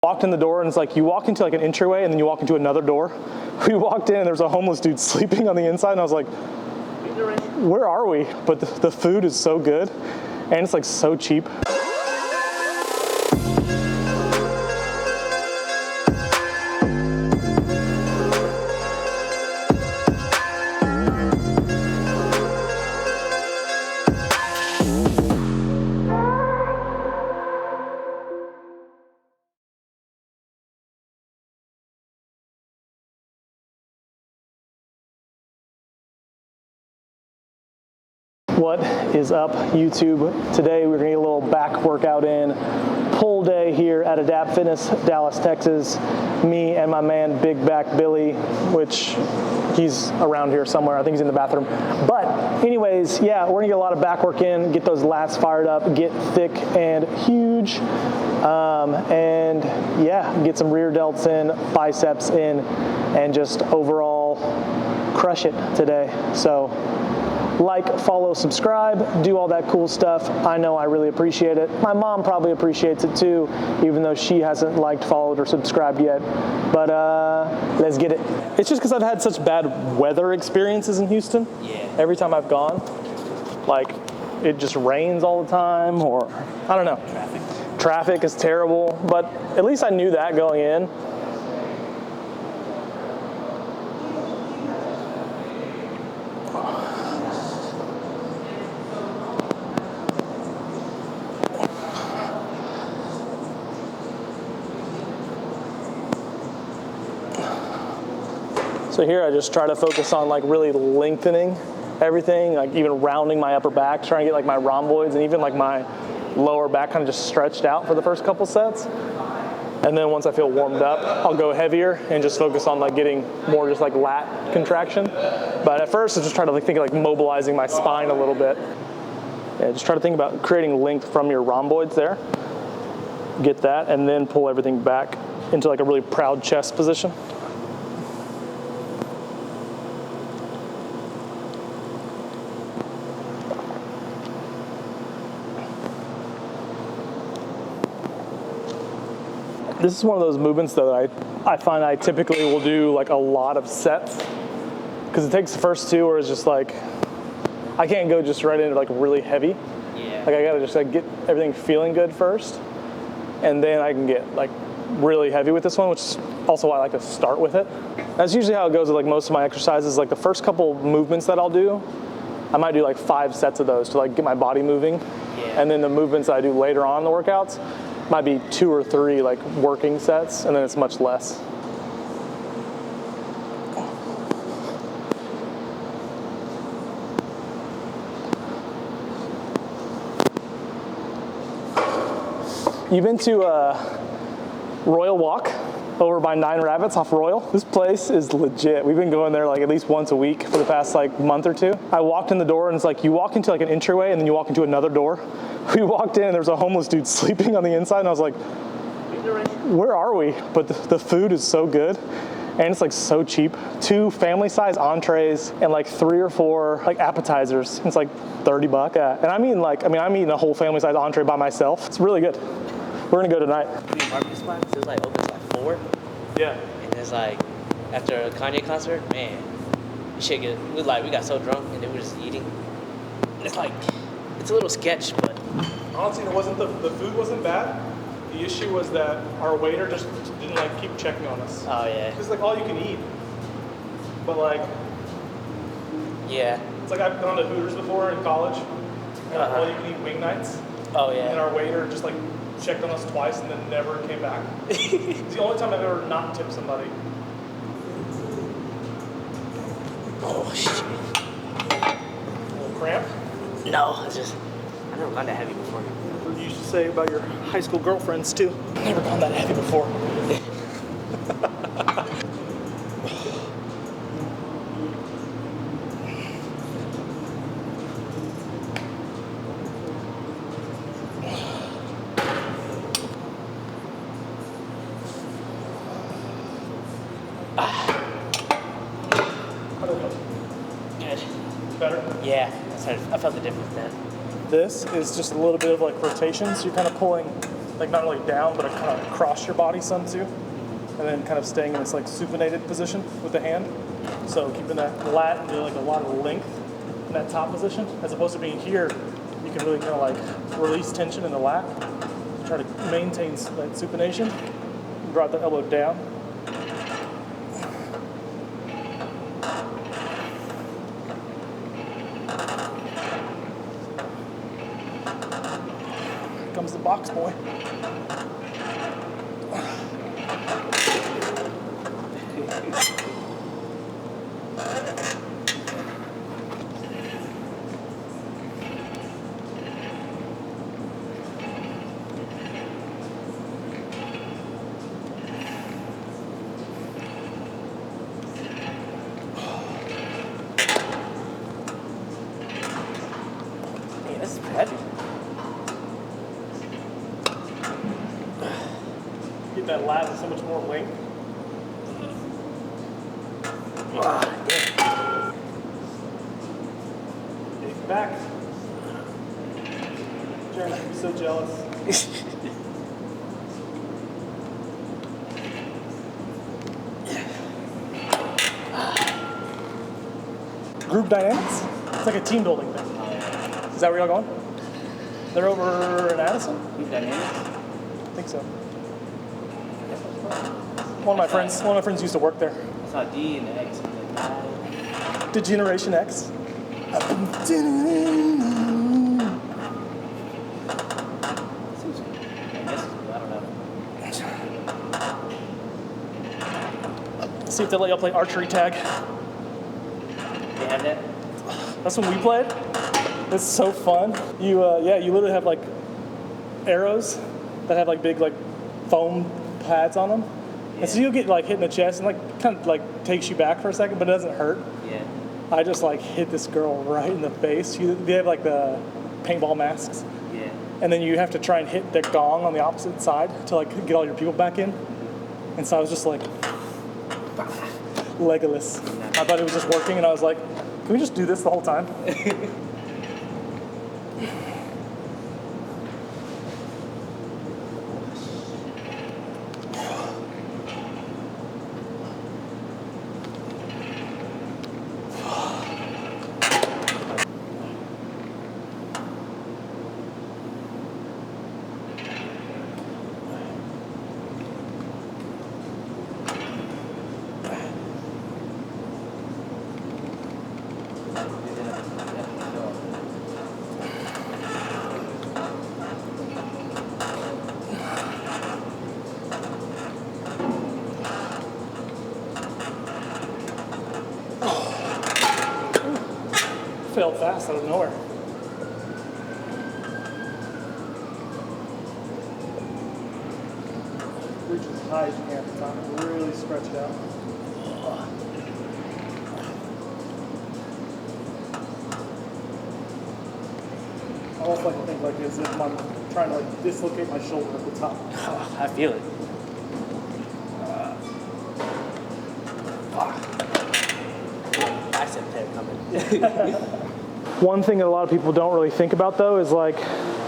Walked in the door and it's like you walk into like an entryway and then you walk into another door. We walked in and there was a homeless dude sleeping on the inside and I was like, where are we? But the food is so good and it's like so cheap. What is up, YouTube? Today we're gonna get a little back workout in. Pull day here at Adapt Fitness, Dallas, Texas. Me and my man Big Back Billy, which he's around here somewhere. I think he's in the bathroom. But anyways, yeah, we're gonna get a lot of back work in, get those lats fired up, get thick and huge. And yeah, get some rear delts in, biceps in, and just overall crush it today. So like, follow, subscribe, do all that cool stuff. I know I really appreciate it. My mom probably appreciates it too, even though she hasn't liked, followed, or subscribed yet. But let's get it. It's just because I've had such bad weather experiences in Houston. Yeah. Every time I've gone, like it just rains all the time, or I don't know. Traffic is terrible, but at least I knew that going in. So here I just try to focus on like really lengthening everything, like even rounding my upper back, trying to get like my rhomboids and even like my lower back kind of just stretched out for the first couple sets. And then once I feel warmed up, I'll go heavier and just focus on like getting more just like lat contraction. But at first I just try to like think of like mobilizing my spine a little bit. Yeah, just try to think about creating length from your rhomboids there. Get that and then pull everything back into like a really proud chest position. This is one of those movements that I find I typically will do like a lot of sets because it takes the first two where it's just like, I can't go just right into like really heavy. Yeah. Like I gotta just like get everything feeling good first and then I can get like really heavy with this one, which is also why I like to start with it. That's usually how it goes with like most of my exercises. Like the first couple movements that I'll do, I might do like 5 sets of those to like get my body moving. Yeah. And then the movements that I do later on in the workouts, might be 2 or 3 like working sets, and then it's much less. You've been to Royal Walk over by 9 Rabbits off Royal? This place is legit. We've been going there like at least once a week for the past like month or 2. I walked in the door and it's like you walk into like an entryway and then you walk into another door. We walked in and there was a homeless dude sleeping on the inside and I was like, where are we? But the food is so good and it's like so cheap. 2 family size entrees and like 3 or 4 like appetizers. It's like $30. And I'm eating a whole family size entree by myself. It's really good. We're gonna go tonight. Barbecue spots, it was like open till like 4. Yeah. And it's like after a Kanye concert, man, we got so drunk and then we were just eating. And it's like it's a little sketch, but honestly, the food wasn't bad. The issue was that our waiter just didn't like keep checking on us. Oh yeah. It's like all you can eat, but like, yeah. It's like I've gone to Hooters before in college, and all you can eat wing nights. Oh yeah. And our waiter just like checked on us twice and then never came back. It's the only time I've ever not tipped somebody. Oh shit. A little cramp? No, I've never gone that heavy before. What you used to say about your high school girlfriends too. Never gone that heavy before. Good. Better? Yeah, I felt the difference then. This is just a little bit of like rotation, so you're kind of pulling like not only down, but kind of across your body some too. And then kind of staying in this like supinated position with the hand. So keeping that lat and doing like a lot of length in that top position, as opposed to being here, you can really kind of like release tension in the lat. Try to maintain that supination. Brought the elbow down. Here comes the box boy. This is heavy. Get that lat with so much more length. Get back. Jeremy, I'm so jealous. Group dynamics? It's like a team building thing. Is that where y'all going? They're over in Addison? Group dynamics? I think so. One of my friends used to work there. I saw D and X and I. Degeneration X. See if they let y'all play archery tag. They have that? That's when we played. It's so fun. You literally have like arrows that have like big like foam pads on them. Yeah. And so you'll get like hit in the chest and like kind of like takes you back for a second, but it doesn't hurt. Yeah. I just like hit this girl right in the face. They have like the paintball masks. Yeah. And then you have to try and hit the gong on the opposite side to like get all your people back in. And so I was just like Legolas. I thought it was just working, and I was like, can we just do this the whole time? Failed fast out of nowhere. Reach as high as you can at the time. Really stretch it out. I almost like to think like as if I'm trying to like dislocate my shoulder at the top. I feel it. Bicep tear coming. One thing that a lot of people don't really think about though is like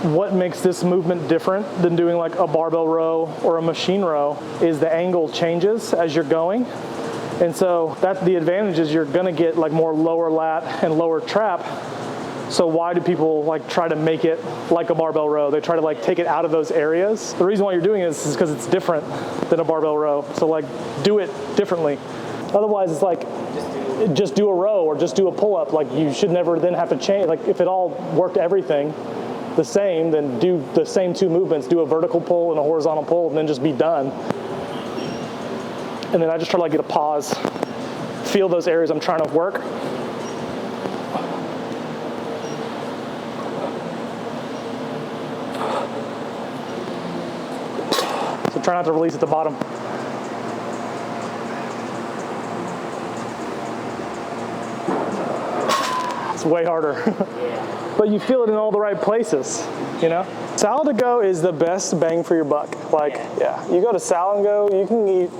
what makes this movement different than doing like a barbell row or a machine row is the angle changes as you're going. And so that's the advantage is you're gonna get like more lower lat and lower trap. So why do people like try to make it like a barbell row? They try to like take it out of those areas. The reason why you're doing this is because it's different than a barbell row. So like do it differently. Otherwise it's like just do a row or just do a pull-up. Like you should never then have to change. Like if it all worked everything the same, then do the same two movements. Do a vertical pull and a horizontal pull and then just be done. And then I just try to like get a pause. Feel those areas I'm trying to work. So try not to release at the bottom. Way harder. But you feel it in all the right places, you know? Salad to go is the best bang for your buck. Like, yeah, you go to Salad and Go, you can eat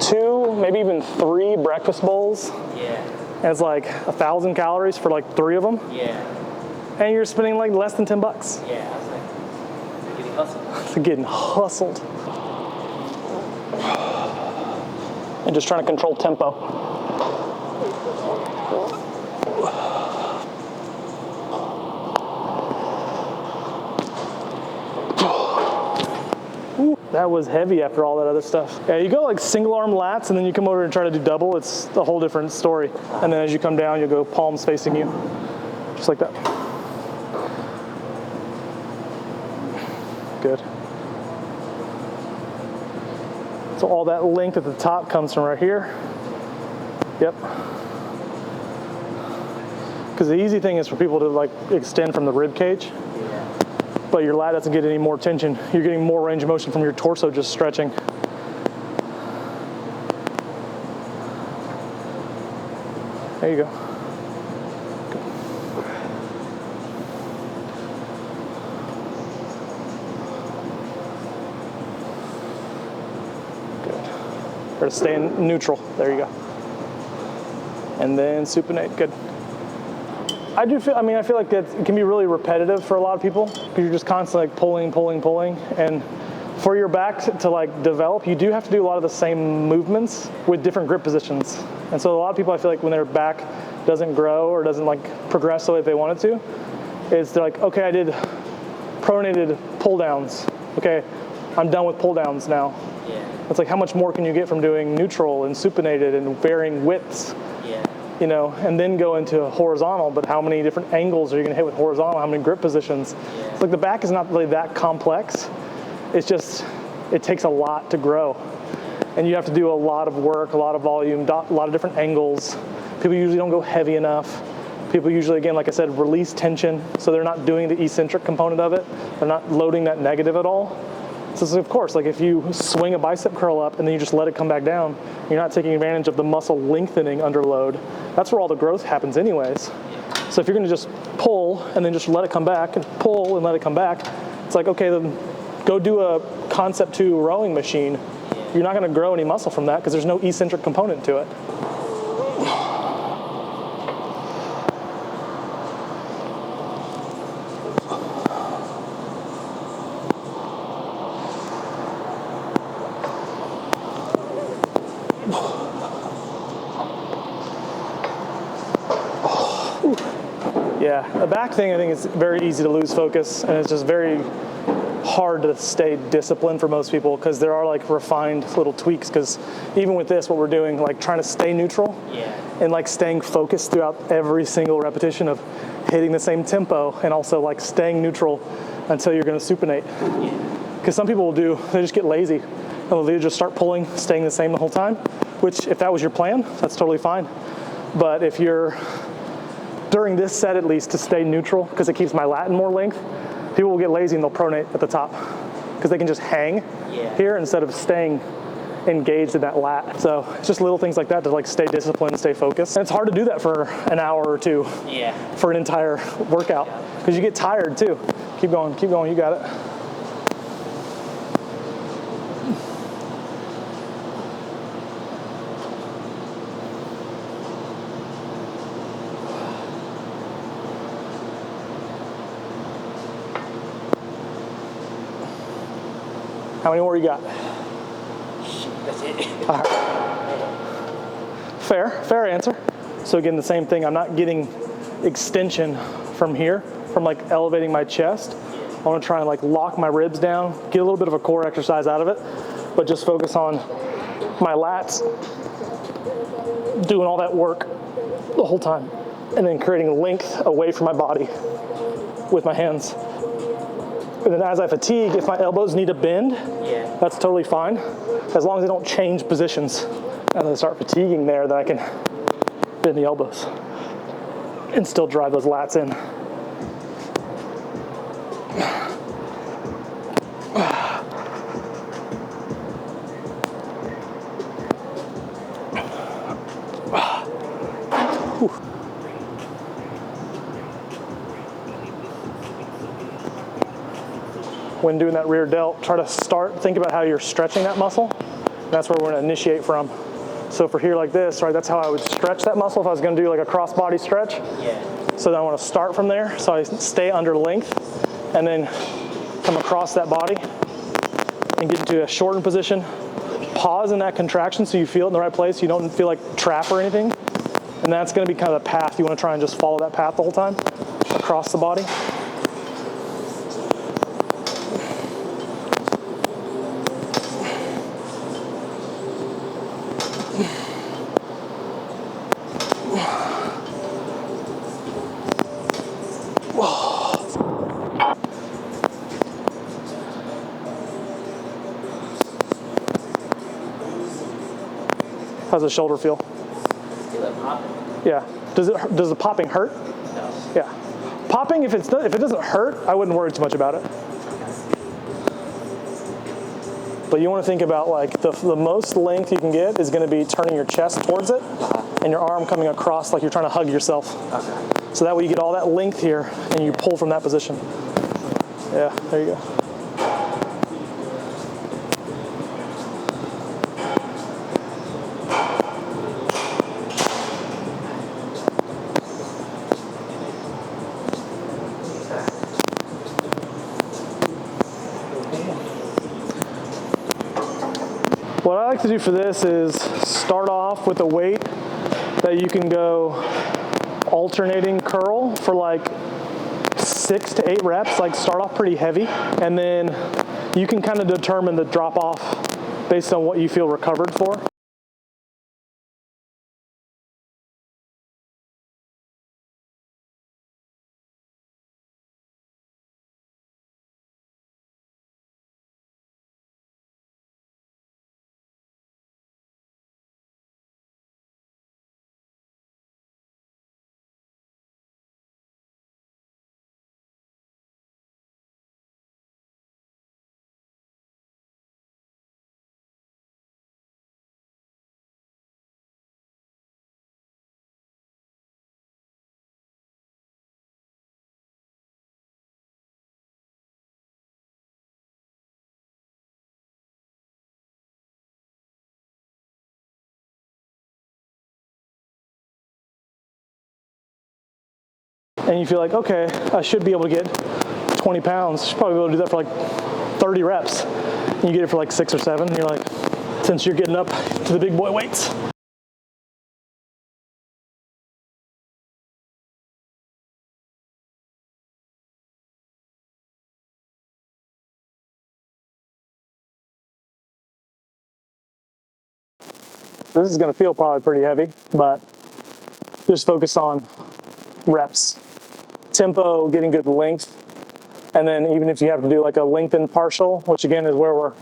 2, maybe even 3 breakfast bowls. Yeah. And it's like 1,000 calories for like 3 of them. Yeah. And you're spending like less than $10. Yeah, I was like, getting hustled. getting hustled. And just trying to control tempo. That was heavy after all that other stuff. Yeah, you go like single arm lats and then you come over and try to do double. It's a whole different story. And then as you come down, you'll go palms facing you. Just like that. Good. So all that length at the top comes from right here. Yep. Because the easy thing is for people to like extend from the rib cage. But your lat doesn't get any more tension. You're getting more range of motion from your torso just stretching. There you go. Good. Try to stay in neutral. There you go. And then supinate. Good. I feel like it can be really repetitive for a lot of people because you're just constantly like pulling. And for your back to like develop, you do have to do a lot of the same movements with different grip positions. And so a lot of people, I feel like when their back doesn't grow or doesn't like progress the way they want it to, is they're like, okay, I did pronated pull downs. Okay, I'm done with pull downs now. Yeah. It's like, how much more can you get from doing neutral and supinated and varying widths? You know, and then go into a horizontal, but how many different angles are you gonna hit with horizontal? How many grip positions? Yeah. It's like the back is not really that complex. It's just, it takes a lot to grow. And you have to do a lot of work, a lot of volume, a lot of different angles. People usually don't go heavy enough. People usually, again, like I said, release tension, so they're not doing the eccentric component of it. They're not loading that negative at all. So of course, like if you swing a bicep curl up and then you just let it come back down, you're not taking advantage of the muscle lengthening under load. That's where all the growth happens anyways. So if you're gonna just pull and then just let it come back and pull and let it come back, it's like, okay, then go do a concept 2 rowing machine. You're not gonna grow any muscle from that because there's no eccentric component to it. Yeah, the back thing I think is very easy to lose focus, and it's just very hard to stay disciplined for most people because there are like refined little tweaks. Because even with this, what we're doing, like trying to stay neutral and like staying focused throughout every single repetition of hitting the same tempo, and also like staying neutral until you're going to supinate. Because some people they just get lazy and they'll just start pulling, staying the same the whole time. Which, if that was your plan, that's totally fine. But if you're during this set, at least, to stay neutral because it keeps my lat in more length, people will get lazy and they'll pronate at the top because they can just hang here instead of staying engaged in that lat. So it's just little things like that to like stay disciplined, stay focused. And it's hard to do that for an hour or two for an entire workout because you get tired too. Keep going, you got it. How many more you got? That's it. All right. Fair answer. So again, the same thing. I'm not getting extension from here, from like elevating my chest. I want to try and like lock my ribs down, get a little bit of a core exercise out of it, but just focus on my lats, doing all that work the whole time, and then creating length away from my body with my hands. And then as I fatigue, if my elbows need to bend, that's totally fine, as long as they don't change positions. As I start fatiguing there, then I can bend the elbows and still drive those lats in. When doing that rear delt, try to think about how you're stretching that muscle. That's where we're gonna initiate from. So for here like this, right, that's how I would stretch that muscle if I was gonna do like a cross body stretch. So then I wanna start from there, so I stay under length and then come across that body and get into a shortened position. Pause in that contraction so you feel it in the right place. You don't feel like trap or anything. And that's going to be kind of the path. You want to try and just follow that path the whole time across the body. How's the shoulder feel? Feel it popping. Yeah. Does the popping hurt? No. Yeah. Popping, if it doesn't hurt, I wouldn't worry too much about it. But you want to think about like the most length you can get is going to be turning your chest towards it and your arm coming across like you're trying to hug yourself. Okay. So that way you get all that length here and you pull from that position. Yeah, there you go. What I like to do for this is start off with a weight that you can go alternating curl for like 6 to 8 reps, like start off pretty heavy, and then you can kind of determine the drop off based on what you feel recovered for. And you feel like, okay, I should be able to get 20 pounds. I should probably be able to do that for like 30 reps. And you get it for like 6 or 7, and you're like, since you're getting up to the big boy weights. This is going to feel probably pretty heavy, but just focus on reps. Tempo, getting good length, and then even if you have to do like a lengthened partial, which again is where we're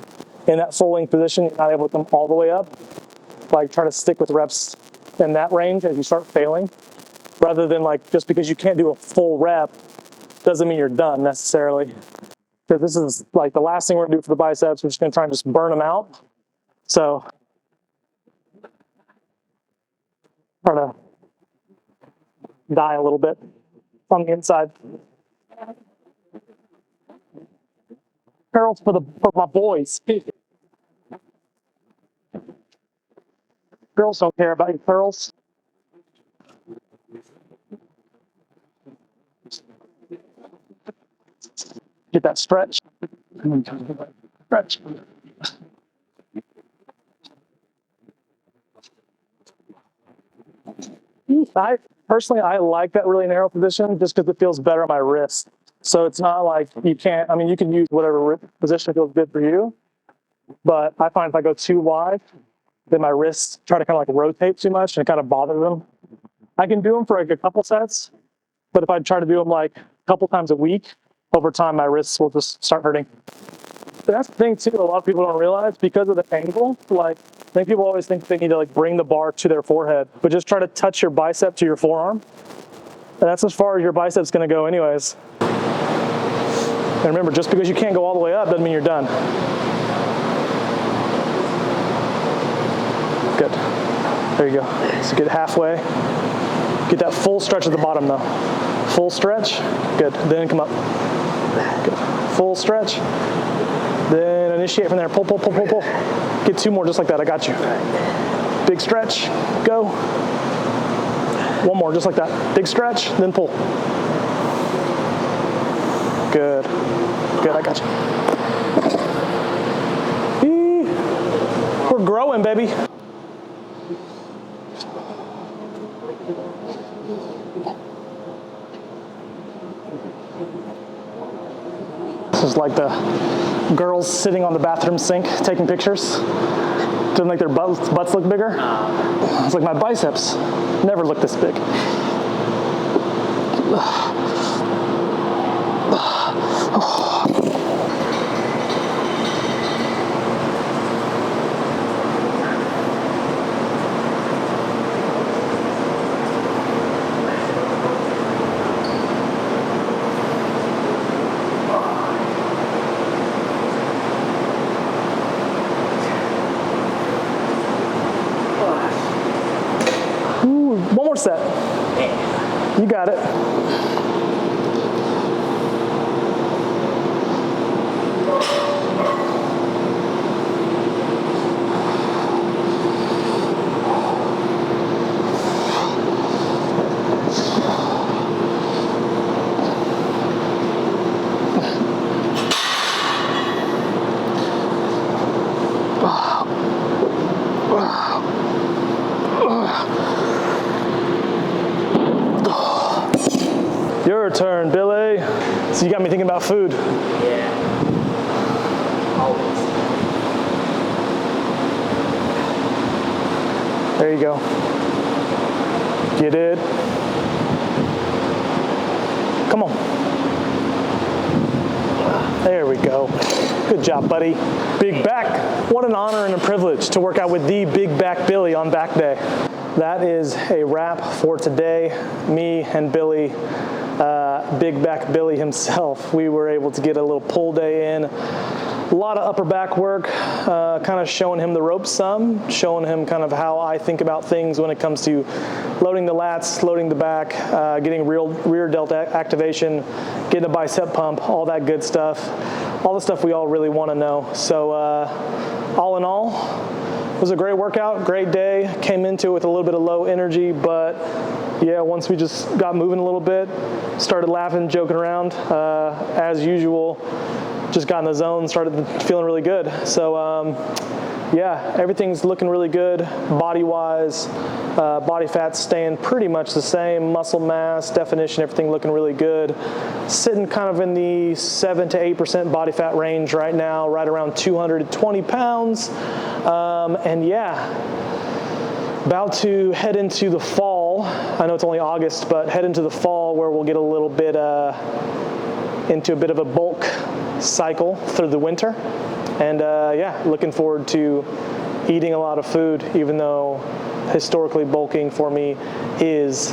in that full length position, you're not able to come all the way up, like try to stick with reps in that range as you start failing, rather than like just because you can't do a full rep doesn't mean you're done necessarily. Because this is like the last thing we're gonna do for the biceps. We're just gonna try and just burn them out. So try to die a little bit on the inside. Curls for my boys. Girls don't care about your curls. Get that stretch. Stretch. I like that really narrow position just because it feels better on my wrist. So it's not like you can't, I mean, you can use whatever position feels good for you. But I find if I go too wide, then my wrists try to kind of like rotate too much and it kind of bothers them. I can do them for like a couple sets, but if I try to do them like a couple times a week, over time my wrists will just start hurting. But that's the thing too, a lot of people don't realize because of the angle, like I think people always think they need to like bring the bar to their forehead, but just try to touch your bicep to your forearm. And that's as far as your bicep's gonna go anyways. And remember, just because you can't go all the way up doesn't mean you're done. Good. There you go. So get halfway. Get that full stretch at the bottom though. Full stretch. Good. Then come up. Good. Full stretch. Then initiate from there. Pull, pull, pull, pull, pull. Get 2 more just like that. I got you. Big stretch. Go. 1 more just like that. Big stretch. Then pull. Good. Good. I got you. growing, baby. This is like the girls sitting on the bathroom sink taking pictures. Doesn't make their butts look bigger. It's like my biceps never look this big. Ooh, one more set. You got it. Your turn, Billy. So you got me thinking about food. Yeah. Always. There you go. Get it. Come on. There we go. Good job, buddy. Big back. What an honor and a privilege to work out with the Big Back Billy on back day. That is a wrap for today. Me and Billy, Big Back Billy himself, we were able to get a little pull day in. A lot of upper back work, kind of showing him the ropes some, showing him kind of how I think about things when it comes to loading the lats, loading the back, getting rear delt activation, getting a bicep pump, all that good stuff. All the stuff we all really want to know. So all in all, it was a great workout, great day. Came into it with a little bit of low energy, but yeah, once we just got moving a little bit, started laughing, joking around, as usual, just got in the zone, started feeling really good. So yeah, everything's looking really good body-wise. Body fat's staying pretty much the same. Muscle mass, definition, everything looking really good. Sitting kind of in the 7 to 8% body fat range right now, right around 220 pounds. And yeah, about to head into the fall. I know it's only August, but head into the fall where we'll get a little bit into a bit of a bulk cycle through the winter. And yeah, looking forward to eating a lot of food, even though historically bulking for me is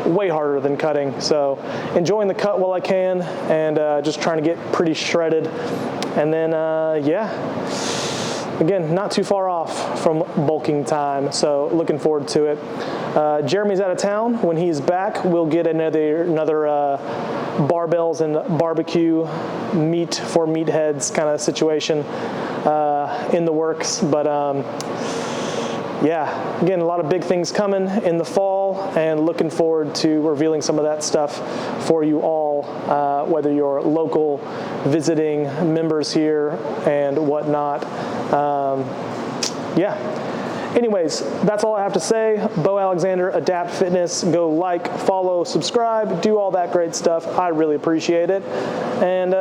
way harder than cutting. So enjoying the cut while I can, and just trying to get pretty shredded. And then yeah, again, not too far off from bulking time, so looking forward to it. Jeremy's out of town. When he's back, we'll get another barbells and barbecue meat for meatheads kind of situation in the works. But yeah, again, a lot of big things coming in the fall, and looking forward to revealing some of that stuff for you all, whether you're local, visiting members here, and whatnot. Yeah. Anyways, that's all I have to say. Bo Alexander, Adapt Fitness. Go like, follow, subscribe, do all that great stuff. I really appreciate it. And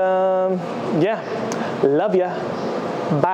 yeah, love ya. Bye.